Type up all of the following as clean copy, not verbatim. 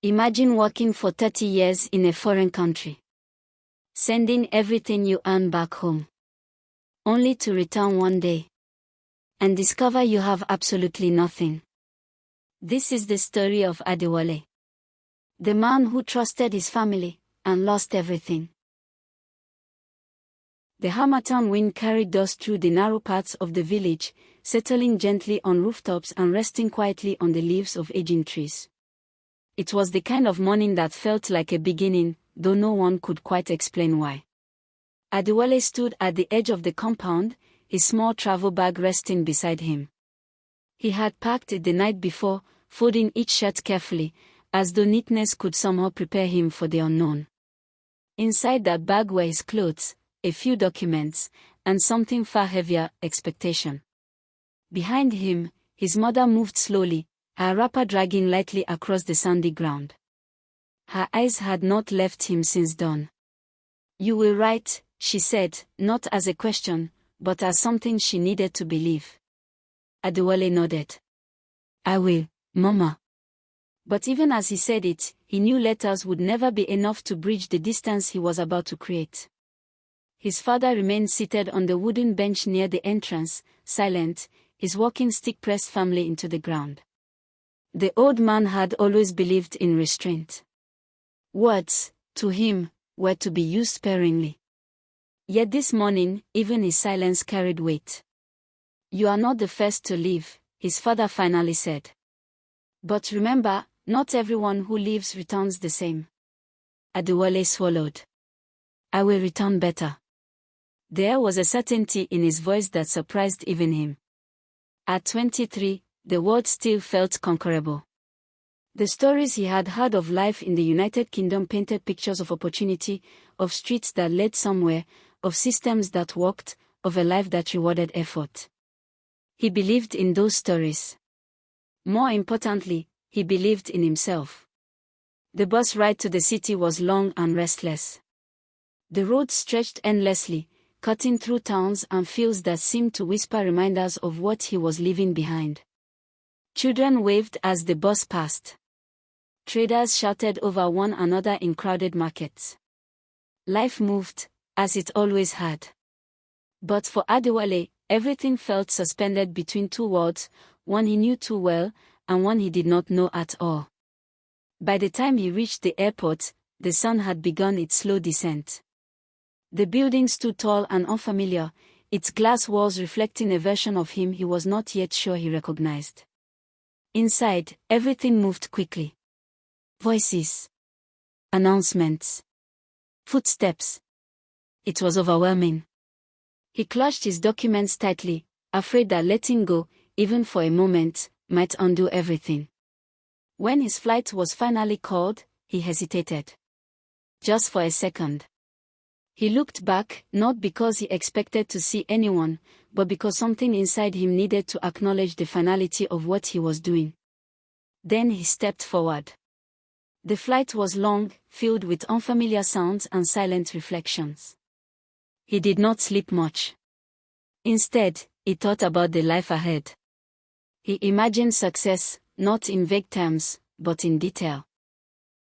Imagine working for 30 years in a foreign country, sending everything you earn back home, only to return one day and discover you have absolutely nothing. This is the story of Adewale, the man who trusted his family and lost everything. The harmattan wind carried dust through the narrow paths of the village, settling gently on rooftops and resting quietly on the leaves of aging trees. It was the kind of morning that felt like a beginning, though no one could quite explain why. Adewale stood at the edge of the compound, his small travel bag resting beside him. He had packed it the night before, folding each shirt carefully, as though neatness could somehow prepare him for the unknown. Inside that bag were his clothes, a few documents, and something far heavier, expectation. Behind him, his mother moved slowly, her wrapper dragging lightly across the sandy ground. Her eyes had not left him since dawn. "You will write," she said, not as a question, but as something she needed to believe. Adewale nodded. "I will, Mama." But even as he said it, he knew letters would never be enough to bridge the distance he was about to create. His father remained seated on the wooden bench near the entrance, silent, his walking stick pressed firmly into the ground. The old man had always believed in restraint. Words, to him, were to be used sparingly. Yet this morning, even his silence carried weight. "You are not the first to leave," his father finally said. "But remember, not everyone who leaves returns the same." Adewale swallowed. "I will return better." There was a certainty in his voice that surprised even him. At 23, the world still felt conquerable. The stories he had heard of life in the United Kingdom painted pictures of opportunity, of streets that led somewhere, of systems that worked, of a life that rewarded effort. He believed in those stories. More importantly, he believed in himself. The bus ride to the city was long and restless. The road stretched endlessly, cutting through towns and fields that seemed to whisper reminders of what he was leaving behind. Children waved as the bus passed. Traders shouted over one another in crowded markets. Life moved, as it always had. But for Adewale, everything felt suspended between two worlds, one he knew too well, and one he did not know at all. By the time he reached the airport, the sun had begun its slow descent. The building stood tall and unfamiliar, its glass walls reflecting a version of him he was not yet sure he recognized. Inside, everything moved quickly. Voices. Announcements. Footsteps. It was overwhelming. He clutched his documents tightly, afraid that letting go, even for a moment, might undo everything. When his flight was finally called, he hesitated. Just for a second. He looked back, not because he expected to see anyone, but because something inside him needed to acknowledge the finality of what he was doing. Then he stepped forward. The flight was long, filled with unfamiliar sounds and silent reflections. He did not sleep much. Instead, he thought about the life ahead. He imagined success, not in vague terms, but in detail.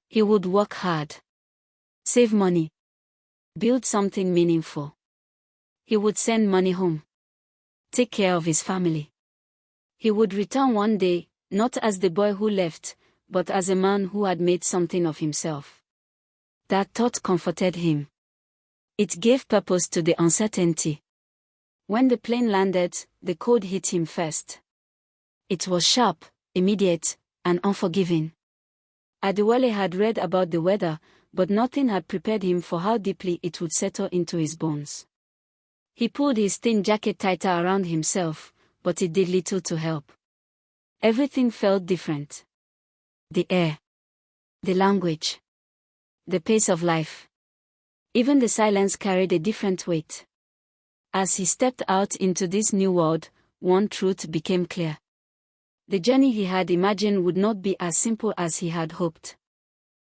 He would work hard. Save money. Build something meaningful. He would send money home. Take care of his family. He would return one day, not as the boy who left, but as a man who had made something of himself. That thought comforted him. It gave purpose to the uncertainty. When the plane landed, the cold hit him first. It was sharp, immediate, and unforgiving. Adewale had read about the weather, but nothing had prepared him for how deeply it would settle into his bones. He pulled his thin jacket tighter around himself, but it did little to help. Everything felt different. The air. The language. The pace of life. Even the silence carried a different weight. As he stepped out into this new world, one truth became clear. The journey he had imagined would not be as simple as he had hoped.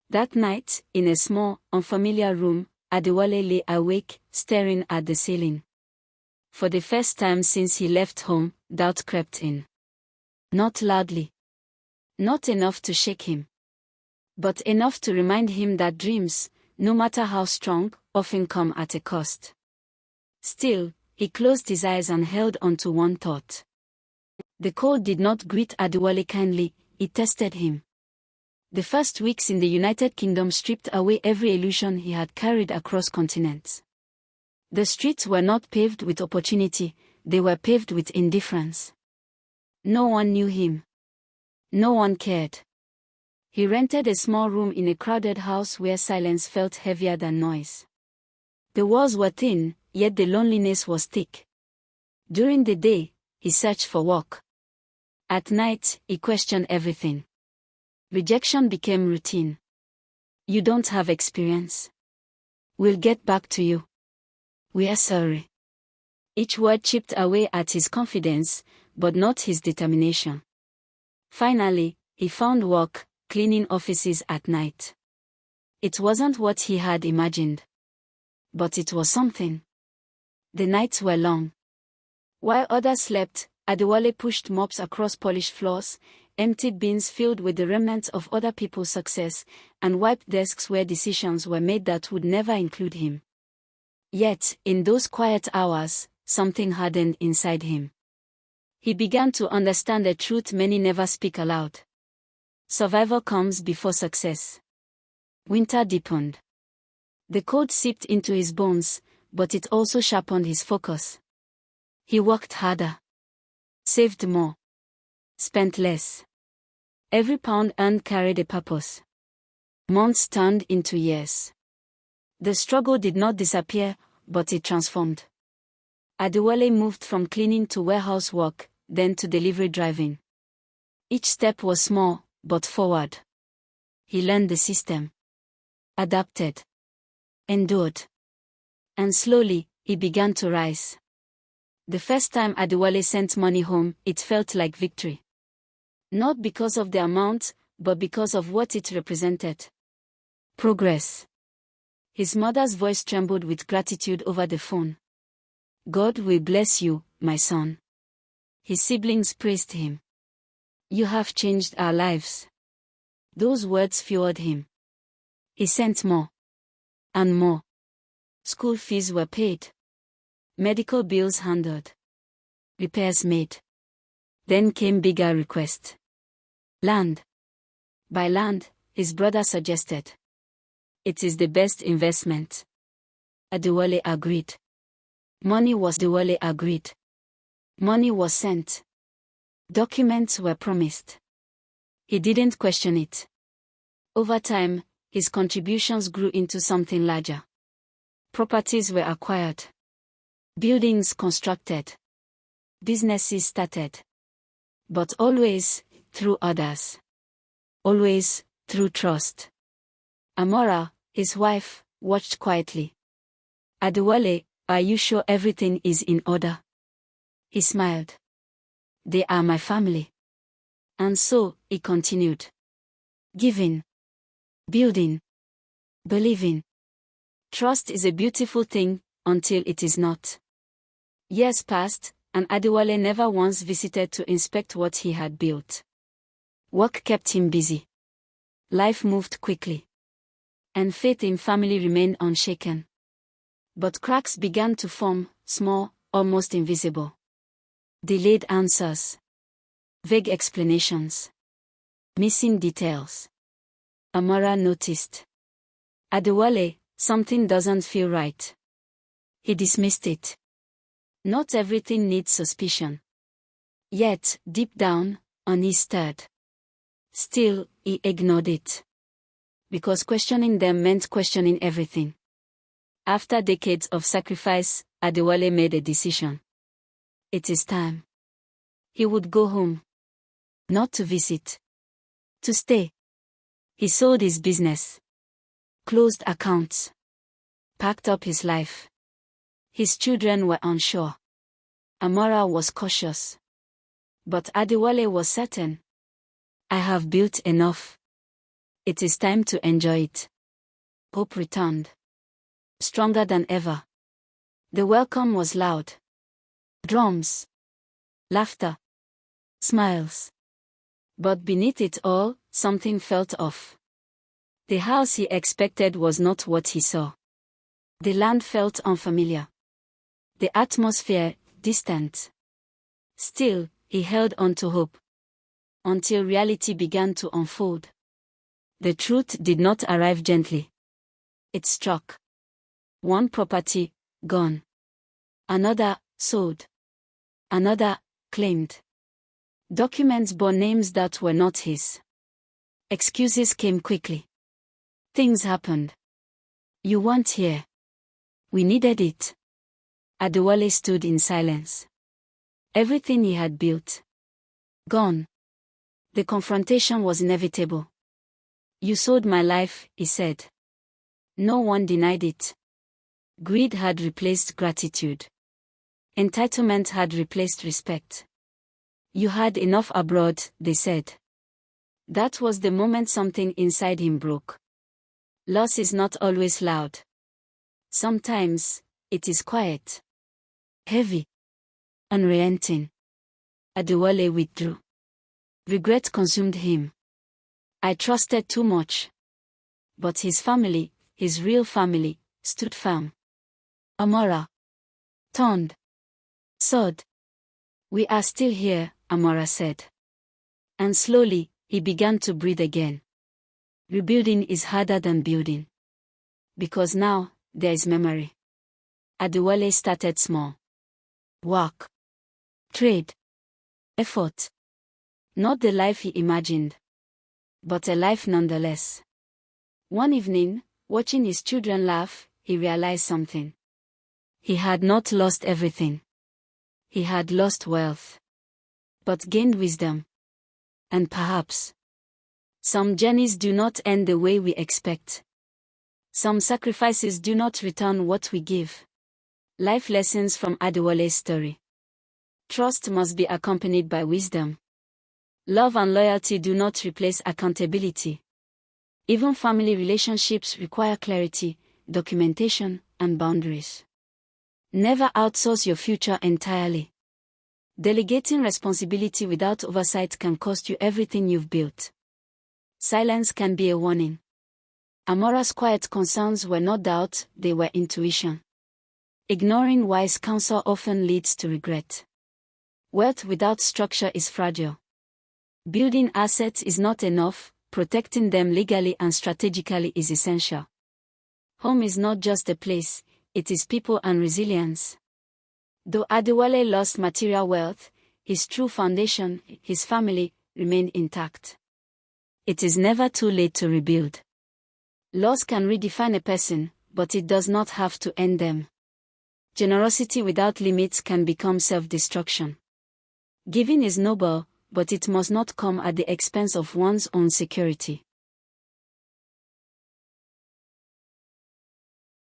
That night, in a small, unfamiliar room, Adewale lay awake, staring at the ceiling. For the first time since he left home, doubt crept in. Not loudly. Not enough to shake him. but enough to remind him that dreams, no matter how strong, often come at a cost. Still, he closed his eyes and held on to one thought. The cold did not greet Adewale kindly, it tested him. The first weeks in the United Kingdom stripped away every illusion he had carried across continents. The streets were not paved with opportunity, they were paved with indifference. No one knew him. No one cared. He rented a small room in a crowded house where silence felt heavier than noise. The walls were thin, yet the loneliness was thick. During the day, he searched for work. At night, he questioned everything. Rejection became routine. You don't have experience. We'll get back to you. We are sorry. Each word chipped away at his confidence, but not his determination. Finally, he found work, cleaning offices at night. It wasn't what he had imagined. But it was something. The nights were long. While others slept, Adewale pushed mops across polished floors, emptied bins filled with the remnants of other people's success, and wiped desks where decisions were made that would never include him. Yet, in those quiet hours, something hardened inside him. He began to understand a truth many never speak aloud. Survival comes before success. Winter deepened. The cold seeped into his bones, but it also sharpened his focus. He worked harder. Saved more. Spent less. Every pound earned carried a purpose. Months turned into years. The struggle did not disappear, but it transformed. Adewale moved from cleaning to warehouse work, then to delivery driving. Each step was small, but forward. He learned the system. Adapted. Endured. And slowly, he began to rise. The first time Adewale sent money home, it felt like victory. Not because of the amount, but because of what it represented. Progress. His mother's voice trembled with gratitude over the phone. God will bless you, my son. His siblings praised him. You have changed our lives. Those words fueled him. He sent more. And more. School fees were paid. Medical bills handled. Repairs made. Then came bigger requests. Land. By land, his brother suggested. It is the best investment. Adewale agreed. Adewale agreed. Money was sent. Documents were promised. He didn't question it. Over time, his contributions grew into something larger. Properties were acquired. Buildings constructed. Businesses started. But always, through others. Always, through trust. Amora, his wife, watched quietly. Adewale, are you sure everything is in order? He smiled. They are my family. And so, he continued. Giving. Building. Believing. Trust is a beautiful thing, until it is not. Years passed, and Adewale never once visited to inspect what he had built. Work kept him busy. Life moved quickly. And faith in family remained unshaken. But cracks began to form, small, almost invisible. Delayed answers. Vague explanations. Missing details. Amara noticed. Adewale, something doesn't feel right. He dismissed it. Not everything needs suspicion. Yet, deep down, unease stirred. Still, he ignored it. Because questioning them meant questioning everything. After decades of sacrifice, Adewale made a decision. It is time. He would go home. Not to visit. To stay. He sold his business. Closed accounts. Packed up his life. His children were unsure. Amara was cautious. But Adewale was certain. I have built enough. It is time to enjoy it. Hope returned. Stronger than ever. The welcome was loud. Drums. Laughter. Smiles. But beneath it all, something felt off. The house he expected was not what he saw. The land felt unfamiliar. The atmosphere, distant. Still, he held on to hope. Until reality began to unfold. The truth did not arrive gently. It struck. One property, gone. Another, sold. Another, claimed. Documents bore names that were not his. Excuses came quickly. Things happened. You weren't here. We needed it. Adewale stood in silence. Everything he had built. Gone. The confrontation was inevitable. You sold my life, he said. No one denied it. Greed had replaced gratitude. Entitlement had replaced respect. You had enough abroad, they said. That was the moment something inside him broke. Loss is not always loud. Sometimes, it is quiet. Heavy. Unrelenting. Adewale withdrew. Regret consumed him. I trusted too much. But his family, his real family, stood firm. Amora. Turned. Sobbed. We are still here, Amora said. And slowly, he began to breathe again. Rebuilding is harder than building. Because now, there is memory. Adewale started small. Work. Trade. Effort. Not the life he imagined. But a life nonetheless. One evening, watching his children laugh, he realized something. He had not lost everything. He had lost wealth. But gained wisdom. And perhaps, some journeys do not end the way we expect. Some sacrifices do not return what we give. Life lessons from Adewale's story. Trust must be accompanied by wisdom. Love and loyalty do not replace accountability. Even family relationships require clarity, documentation, and boundaries. Never outsource your future entirely. Delegating responsibility without oversight can cost you everything you've built. Silence can be a warning. Amora's quiet concerns were not doubt, they were intuition. Ignoring wise counsel often leads to regret. Wealth without structure is fragile. Building assets is not enough, protecting them legally and strategically is essential. Home is not just a place, it is people and resilience. Though Adewale lost material wealth, his true foundation, his family, remained intact. It is never too late to rebuild. Loss can redefine a person, but it does not have to end them. Generosity without limits can become self-destruction. Giving is noble, but it must not come at the expense of one's own security.